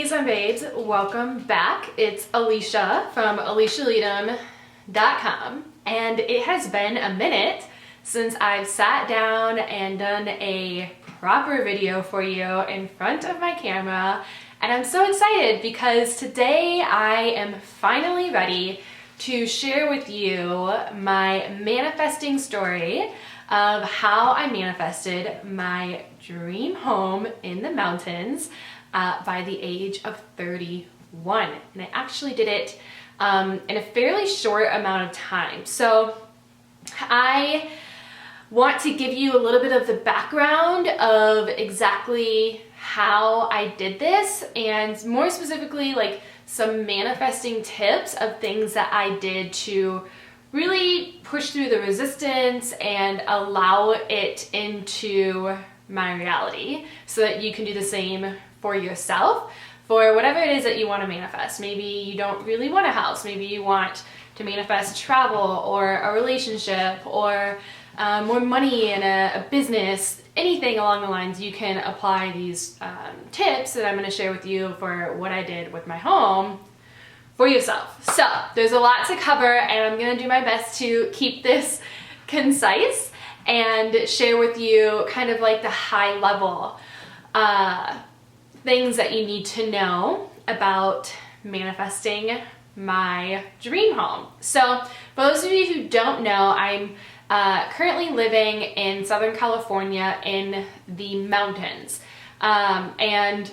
Hey Zen Babes, welcome back. It's Alisha from AlishaLeytem.com, and it has been a minute since I've sat down and done a proper video for you in front of my camera, and I'm so excited because today I am finally ready to share with you my manifesting story of how I manifested my dream home in the mountains by the age of 31. And I actually did it in a fairly short amount of time. So I want to give you a little bit of the background of exactly how I did this, and more specifically like some manifesting tips of things that I did to really push through the resistance and allow it into my reality so that you can do the same for yourself for whatever it is that you want to manifest. Maybe you don't really want a house, maybe you want to manifest travel or a relationship or more money in a business, anything along the lines. You can apply these tips that I'm going to share with you for what I did with my home for yourself. So there's a lot to cover, and I'm going to do my best to keep this concise and share with you kind of like the high level things that you need to know about manifesting my dream home. So for those of you who don't know, I'm currently living in Southern California in the mountains, and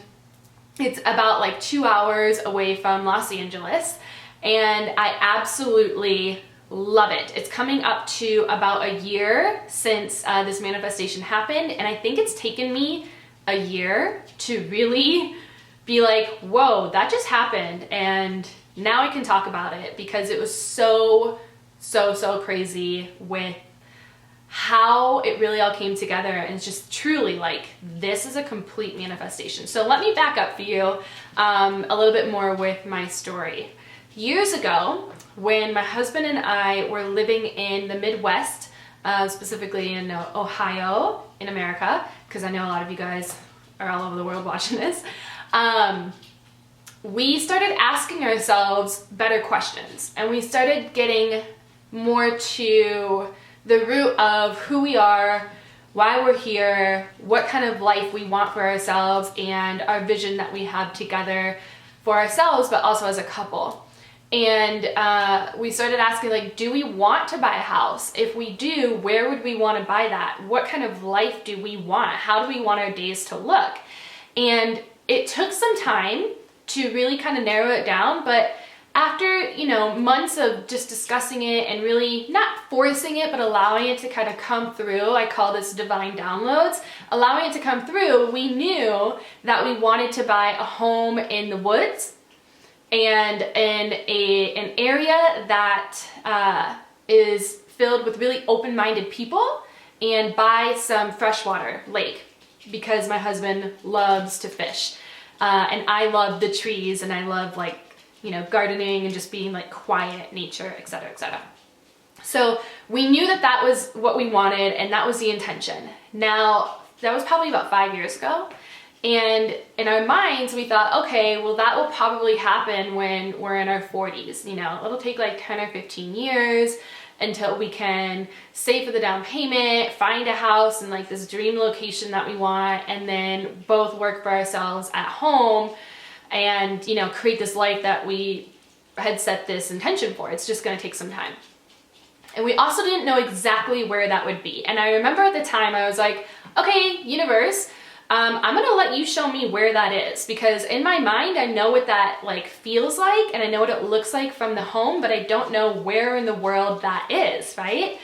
it's about like 2 hours away from Los Angeles, and I absolutely love it. It's coming up to about a year since this manifestation happened, and I think it's taken me a year to really be like, whoa, that just happened, and now I can talk about it because it was so crazy with how it really all came together, and it's just truly like, this is a complete manifestation. So let me back up for you a little bit more with my story. Years ago, when my husband and I were living in the Midwest, specifically in Ohio in America, because I know a lot of you guys are all over the world watching this, we started asking ourselves better questions, and we started getting more to the root of who we are, why we're here, what kind of life we want for ourselves, and our vision that we have together for ourselves, but also as a couple. And we started asking, like, do we want to buy a house? If we do, where would we want to buy that? What kind of life do we want? How do we want our days to look? And it took some time to really kind of narrow it down, but after, months of just discussing it and really not forcing it, but allowing it to kind of come through, I call this divine downloads, allowing it to come through, we knew that we wanted to buy a home in the woods and in an area that is filled with really open-minded people, and by some freshwater lake, because my husband loves to fish, and I love the trees, and I love gardening and just being like quiet nature, etc., etc. So we knew that that was what we wanted, and that was the intention. Now, that was probably about 5 years ago. And in our minds, we thought, okay, well, that will probably happen when we're in our 40s. It'll take like 10 or 15 years until we can save for the down payment, find a house in like this dream location that we want, and then both work for ourselves at home and, create this life that we had set this intention for. It's just going to take some time. And we also didn't know exactly where that would be. And I remember at the time I was like, okay, universe, I'm gonna let you show me where that is, because in my mind I know what that feels like, and I know what it looks like from the home, but I don't know where in the world that is, right?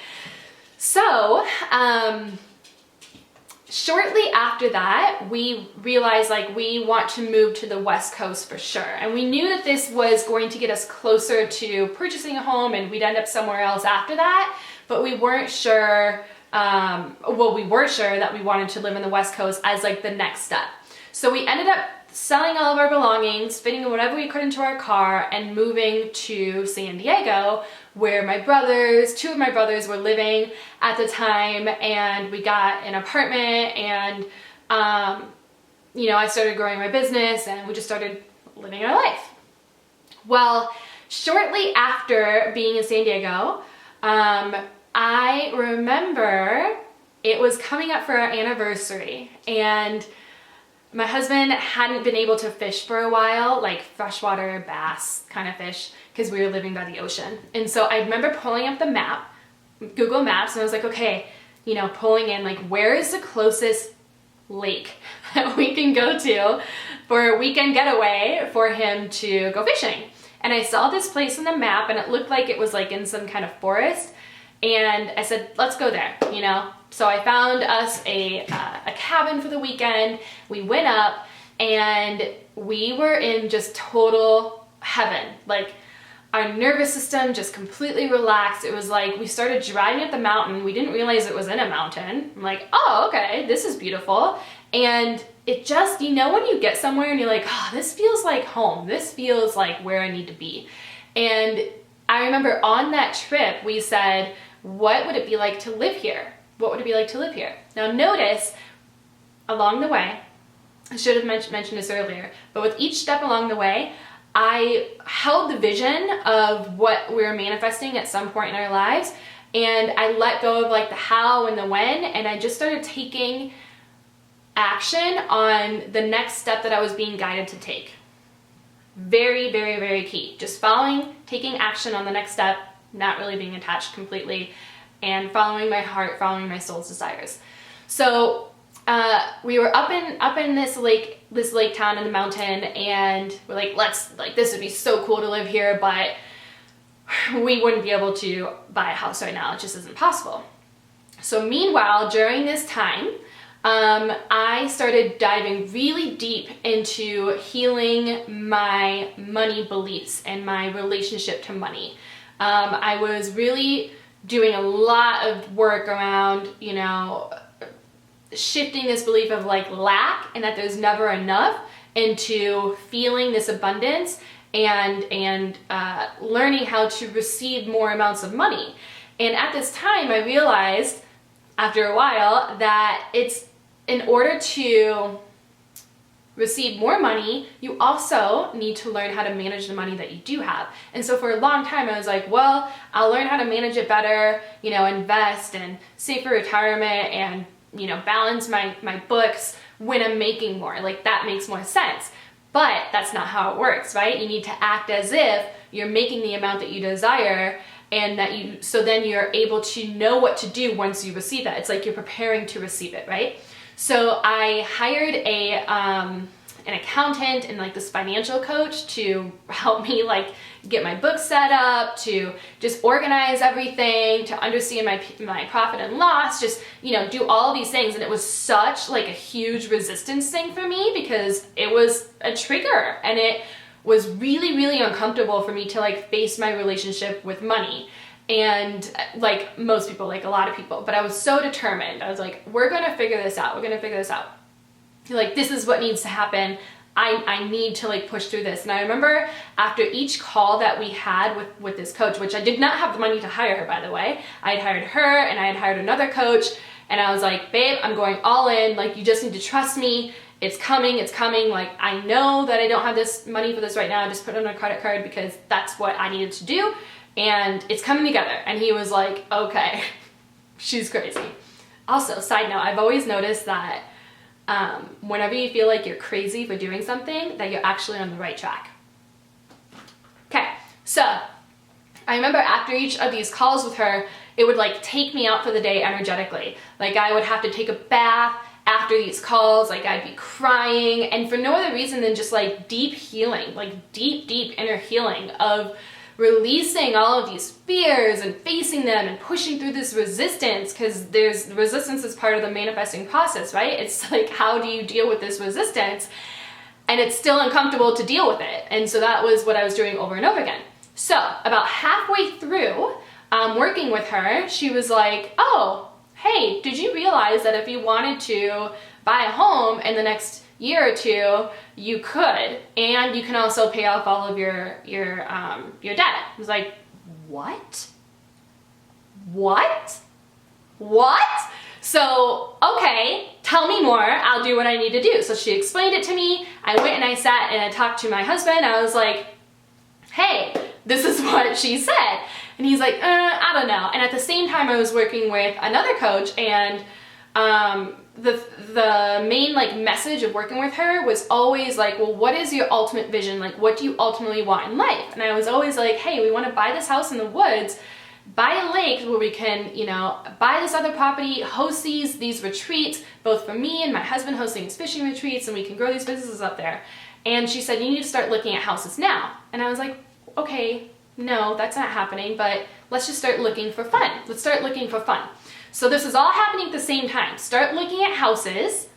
So shortly after that, we realized we want to move to the West Coast for sure, and we knew that this was going to get us closer to purchasing a home, and we'd end up somewhere else after that, but we weren't sure. We were sure that we wanted to live in the West Coast as the next step. So we ended up selling all of our belongings, fitting whatever we could into our car, and moving to San Diego, where two of my brothers were living at the time, and we got an apartment, and I started growing my business, and we just started living our life. Well, shortly after being in San Diego, I remember it was coming up for our anniversary, and my husband hadn't been able to fish for a while, like freshwater bass kind of fish, because we were living by the ocean. And so I remember pulling up the map, Google Maps, and I was like, okay, you know, pulling in like, where is the closest lake that we can go to for a weekend getaway for him to go fishing? And I saw this place on the map, and it looked like it was like in some kind of forest. And I said, let's go there, you know? So I found us a cabin for the weekend. We went up, and we were in just total heaven. Like, our nervous system just completely relaxed. It was like we started driving up the mountain. We didn't realize it was in a mountain. I'm like, oh, okay, this is beautiful. And it just, you know, when you get somewhere and you're like, oh, this feels like home. This feels like where I need to be. And I remember on that trip, we said, what would it be like to live here? What would it be like to live here? Now notice, along the way, I should have mentioned this earlier, but with each step along the way, I held the vision of what we were manifesting at some point in our lives, and I let go of like the how and the when, and I just started taking action on the next step that I was being guided to take. Very, very, very key. Just following, taking action on the next step, not really being attached completely, and following my heart, following my soul's desires. So we were up in this lake town in the mountain, and we're like, this would be so cool to live here, but we wouldn't be able to buy a house right now. It just isn't possible. So meanwhile, during this time, I started diving really deep into healing my money beliefs and my relationship to money. I was really doing a lot of work around, you know, shifting this belief of like lack and that there's never enough into feeling this abundance and learning how to receive more amounts of money. And at this time, I realized after a while that it's in order to receive more money, you also need to learn how to manage the money that you do have. And so for a long time, I was like, well, I'll learn how to manage it better, you know, invest and save for retirement and, you know, balance my books when I'm making more. Like, that makes more sense. But that's not how it works, right? You need to act as if you're making the amount that you desire, and that so then you're able to know what to do once you receive that. It's like you're preparing to receive it, right? So I hired an accountant and like this financial coach to help me like get my books set up, to just organize everything, to understand my profit and loss, just, you know, do all of these things. And it was such like a huge resistance thing for me because it was a trigger, and it was really, really uncomfortable for me to like face my relationship with money. And like most people, like a lot of people, but I was so determined. I was like, we're gonna figure this out. We're gonna figure this out. Like, this is what needs to happen. I need to like push through this. And I remember after each call that we had with this coach, which I did not have the money to hire her, by the way. I had hired her and I had hired another coach, and I was like, babe, I'm going all in. Like, you just need to trust me. It's coming, it's coming. Like, I know that I don't have this money for this right now. I just put it on a credit card because that's what I needed to do. And it's coming together. And he was like, okay, she's crazy. Also, side note, I've always noticed that whenever you feel like you're crazy for doing something, that you're actually on the right track. Okay, so I remember after each of these calls with her, it would like take me out for the day energetically. Like, I would have to take a bath after these calls, like I'd be crying, and for no other reason than just like deep healing, like deep inner healing of releasing all of these fears and facing them and pushing through this resistance, because there's resistance is part of the manifesting process, right? It's like, how do you deal with this resistance? And it's still uncomfortable to deal with it. And so that was what I was doing over and over again. So about halfway through working with her, she was like, oh, hey, did you realize that if you wanted to buy a home in the next year or two, you could, and you can also pay off all of your debt? I was like, what? So, okay, tell me more. I'll do what I need to do. So she explained it to me. I went and I sat and I talked to my husband. I was like, hey, this is what she said. And he's like, I don't know. And at the same time, I was working with another coach, and the main like message of working with her was always like, well, what is your ultimate vision? Like, what do you ultimately want in life? And I was always like, hey, we want to buy this house in the woods, buy a lake where we can, you know, buy this other property, host these retreats, both for me and my husband, hosting these fishing retreats, and we can grow these businesses up there. And she said, you need to start looking at houses now. And I was like, okay, no, that's not happening, but let's just start looking for fun. Let's start looking for fun. So this is all happening at the same time. Start looking at houses.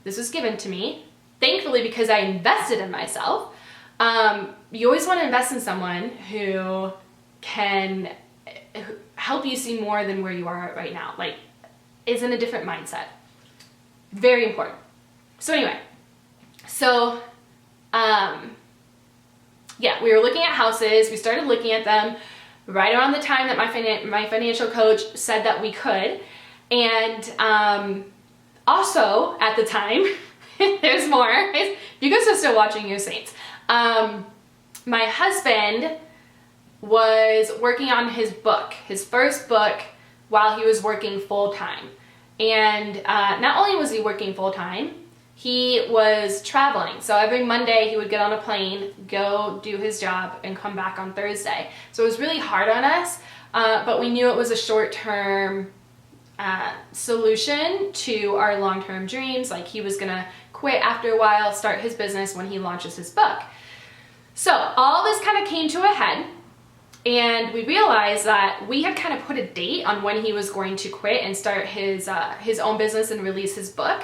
This was given to me, thankfully, because I invested in myself. You always want to invest in someone who can help you see more than where you are right now, like is in a different mindset. Very important. So anyway, so yeah, we were looking at houses. We started looking at them right around the time that my financial coach said that we could. And also at the time, there's more. You guys are still watching your saints. My husband was working on his book, his first book, while he was working full-time. And not only was he working full-time, he was traveling. So every Monday he would get on a plane, go do his job, and come back on Thursday. So it was really hard on us, but we knew it was a short-term solution to our long-term dreams. Like, he was gonna quit after a while, start his business when he launches his book. So all this kind of came to a head, and we realized that we had kind of put a date on when he was going to quit and start his own business and release his book.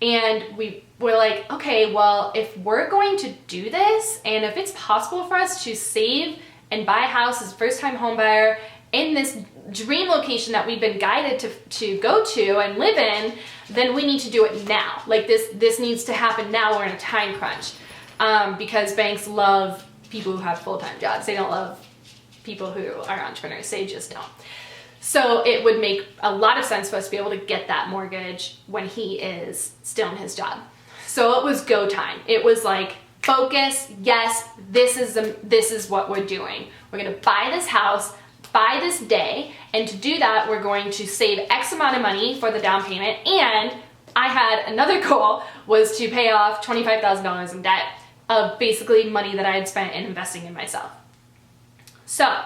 And we were like, okay, well, if we're going to do this, and if it's possible for us to save and buy a house as a first-time home buyer in this dream location that we've been guided to go to and live in, then we need to do it now. Like, this needs to happen now. We're in a time crunch, because banks love people who have full-time jobs. They don't love people who are entrepreneurs. They just don't. So it would make a lot of sense for us to be able to get that mortgage when he is still in his job. So it was go time. It was like, focus, yes, this is what we're doing. We're gonna buy this house by this day, and to do that, we're going to save X amount of money for the down payment. And I had another goal, was to pay off $25,000 in debt of basically money that I had spent in investing in myself. So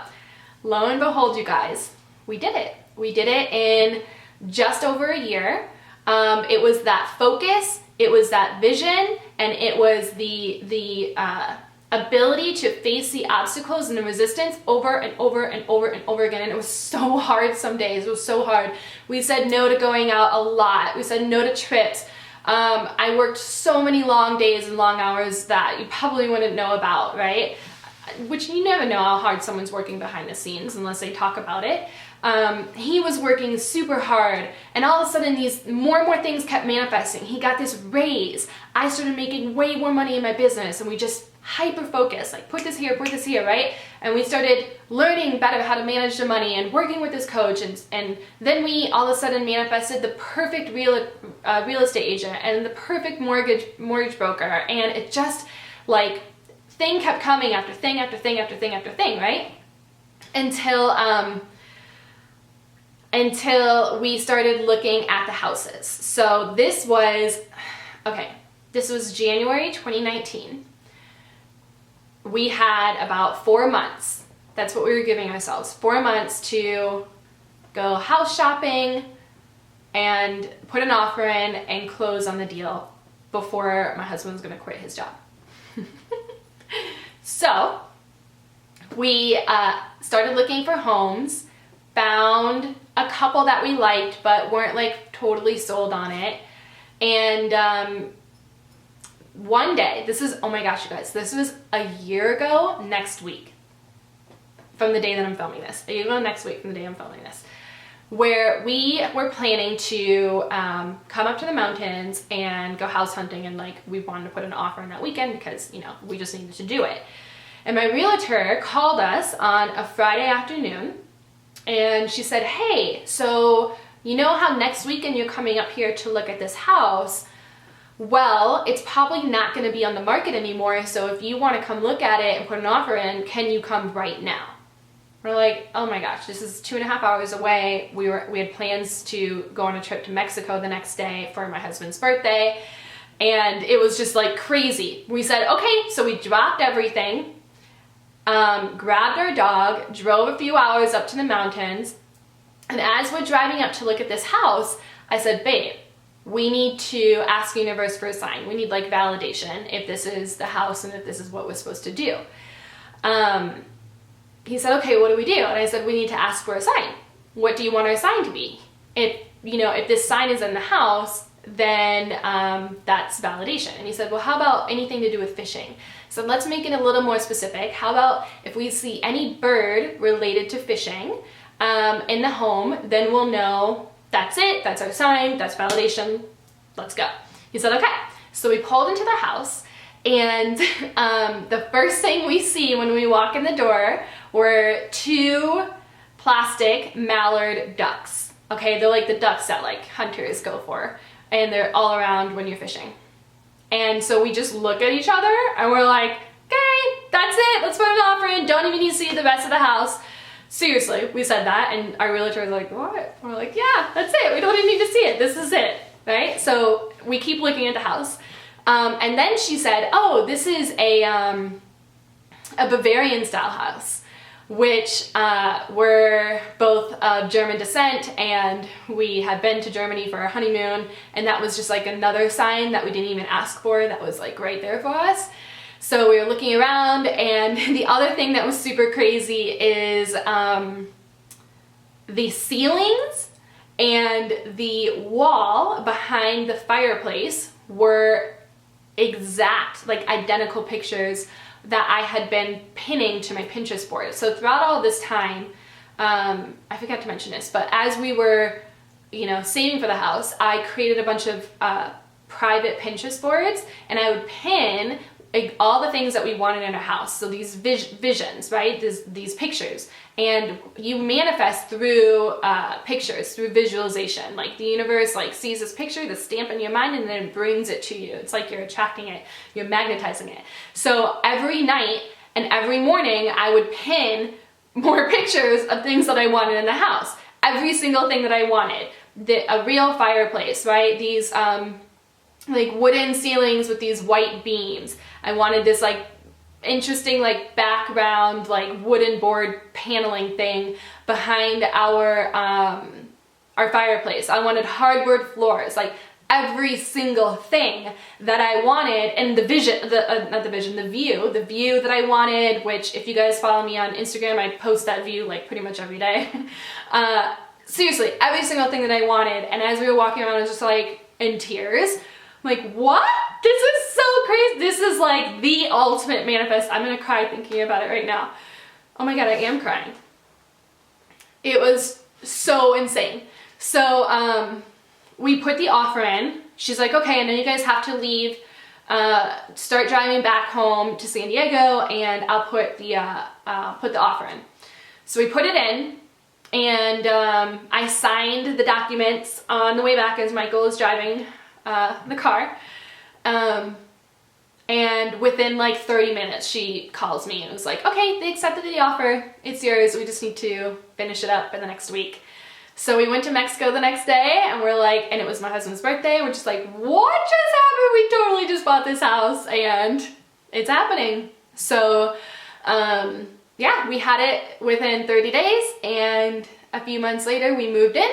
lo and behold, you guys, we did it. We did it in just over a year. It was that focus, it was that vision, and it was the ability to face the obstacles and the resistance over and over and over and over again. And it was so hard some days. It was so hard. We said no to going out a lot. We said no to trips. I worked so many long days and long hours that you probably wouldn't know about, right? Which you never know how hard someone's working behind the scenes unless they talk about it. He was working super hard, and all of a sudden these more and more things kept manifesting. He got this raise. I started making way more money in my business, and we just hyper focused, like put this here, right? And we started learning better how to manage the money and working with this coach, and then we all of a sudden manifested the perfect real estate agent and the perfect mortgage broker, and it just like thing kept coming after thing after thing after thing after thing, right? Until we started looking at the houses. So this was January 2019. We had about 4 months. That's what we were giving ourselves. 4 months to go house shopping and put an offer in and close on the deal before my husband was gonna quit his job. So we started looking for homes, found a couple that we liked but weren't like totally sold on it. And one day, oh my gosh, you guys, this was a year ago next week from the day that I'm filming this. A year ago next week from the day I'm filming this, where we were planning to come up to the mountains and go house hunting, and like we wanted to put an offer in that weekend because, you know, we just needed to do it. And my realtor called us on a Friday afternoon, and she said, hey, so you know how next weekend you're coming up here to look at this house? Well, it's probably not going to be on the market anymore, so if you want to come look at it and put an offer in, can you come right now? We're like, oh my gosh, this is 2.5 hours away. We had plans to go on a trip to Mexico the next day for my husband's birthday, and it was just like crazy. We said, okay, so we dropped everything, grabbed our dog, drove a few hours up to the mountains, and as we're driving up to look at this house, I said, babe, we need to ask universe for a sign. We need like validation if this is the house and if this is what we're supposed to do. He said, okay, what do we do? And I said, we need to ask for a sign. What do you want our sign to be? If this sign is in the house, then that's validation. And he said, well, how about anything to do with fishing? So let's make it a little more specific. How about if we see any bird related to fishing in the home, then we'll know that's it, that's our sign, that's validation, let's go. He said, okay. So we pulled into the house, and the first thing we see when we walk in the door were 2 plastic mallard ducks. Okay, they're like the ducks that like hunters go for, and they're all around when you're fishing. And so we just look at each other and we're like, okay, that's it, let's put an offer in, don't even need to see the rest of the house. Seriously, we said that, and our realtor was like, what? We're like, yeah, that's it. We don't even need to see it. This is it, right? So we keep looking at the house. And then she said, oh, this is a Bavarian style house, which we're both of German descent, and we had been to Germany for our honeymoon, and that was just like another sign that we didn't even ask for that was like right there for us. So we were looking around, and the other thing that was super crazy is the ceilings and the wall behind the fireplace were exact, like identical pictures that I had been pinning to my Pinterest board. So throughout all this time, I forgot to mention this, but as we were, saving for the house, I created a bunch of private Pinterest boards, and I would pin all the things that we wanted in our house. So these visions, right? These pictures. And you manifest through pictures, through visualization. Like the universe sees this picture, the stamp in your mind, and then it brings it to you. It's like you're attracting it, you're magnetizing it. So every night and every morning I would pin more pictures of things that I wanted in the house. Every single thing that I wanted. A real fireplace, right? These wooden ceilings with these white beams. I wanted this interesting background wooden board paneling thing behind our fireplace. I wanted hardwood floors, every single thing that I wanted, and the view that I wanted, which if you guys follow me on Instagram, I post that view pretty much every day. Seriously, every single thing that I wanted. And as we were walking around, I was just in tears. I'm what? This is so crazy. This is the ultimate manifest. I'm gonna cry thinking about it right now. Oh my God, I am crying. It was so insane. So we put the offer in. She's like, okay, and then you guys have to leave, start driving back home to San Diego, and I'll put the offer in. So we put it in, and I signed the documents on the way back as Michael is driving the car, and within 30 minutes she calls me and was like, okay, they accepted the offer, it's yours, we just need to finish it up in the next week. So we went to Mexico the next day, and we're and it was my husband's birthday, we're just what just happened? We totally just bought this house and it's happening. So yeah, we had it within 30 days, and a few months later we moved in.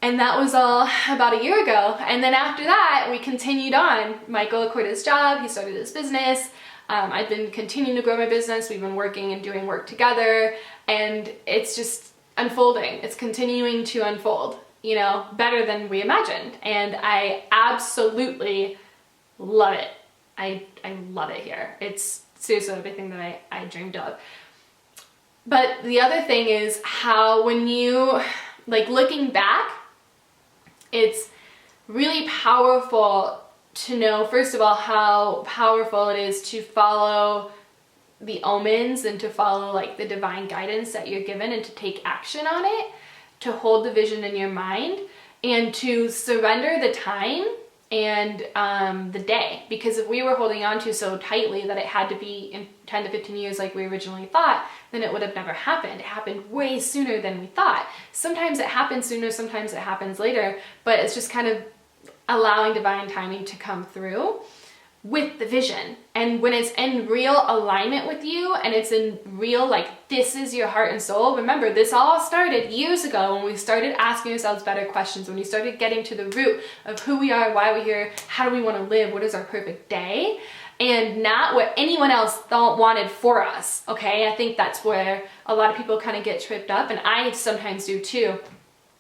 And that was all about a year ago. And then after that, we continued on. Michael quit his job, he started his business. I've been continuing to grow my business. We've been working and doing work together, and it's just unfolding. It's continuing to unfold, better than we imagined. And I absolutely love it. I love it here. It's seriously everything that I dreamed of. But the other thing is how when you, looking back, it's really powerful to know, first of all, how powerful it is to follow the omens and to follow the divine guidance that you're given and to take action on it. to hold the vision in your mind and to surrender the time and the day. Because if we were holding on to so tightly that it had to be in 10 to 15 years like we originally thought, then it would have never happened. It happened way sooner than we thought. Sometimes it happens sooner, sometimes it happens later, but it's just kind of allowing divine timing to come through with the vision. And when it's in real alignment with you and it's in real, like, this is your heart and soul. Remember, this all started years ago when we started asking ourselves better questions, when we started getting to the root of who we are, why we're here, how do we want to live, what is our perfect day, and not what anyone else wanted for us. Okay, I think that's where a lot of people kind of get tripped up, and I sometimes do too.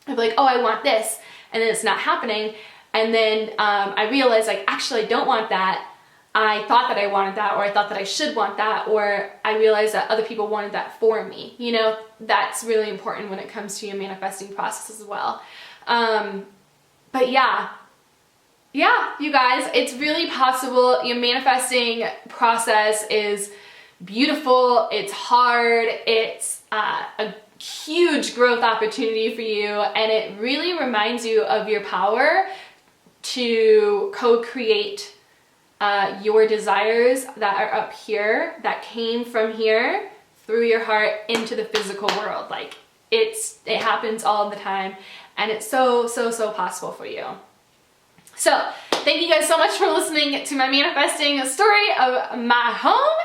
I'm like, oh, I want this, and then it's not happening, and then I realize, like, actually I don't want that. I thought that I wanted that, or I thought that I should want that, or I realized that other people wanted that for me. You know, that's really important when it comes to your manifesting process as well. But yeah, you guys, it's really possible. Your manifesting process is beautiful, it's hard, it's a huge growth opportunity for you, and it really reminds you of your power to co-create your desires that are up here, that came from here through your heart into the physical world. Like, it happens all the time, and it's so possible for you. So thank you guys so much for listening to my manifesting story of my home,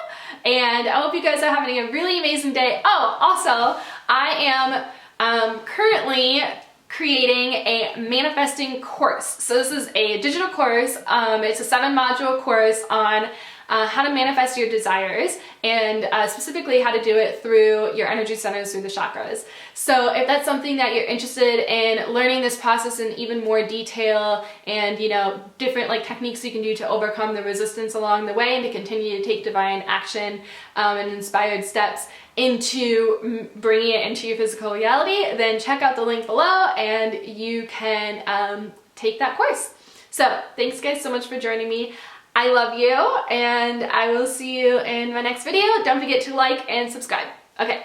and I hope you guys are having a really amazing day. Oh, also, I am currently creating a manifesting course. So this is a digital course. It's a 7-module course on how to manifest your desires, and specifically how to do it through your energy centers, through the chakras. So if that's something that you're interested in learning this process in even more detail, and, you know, different like techniques you can do to overcome the resistance along the way and to continue to take divine action and inspired steps into bringing it into your physical reality, then check out the link below and you can take that course. So thanks guys so much for joining me. I love you, and I will see you in my next video. Don't forget to like and subscribe. Okay,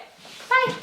bye.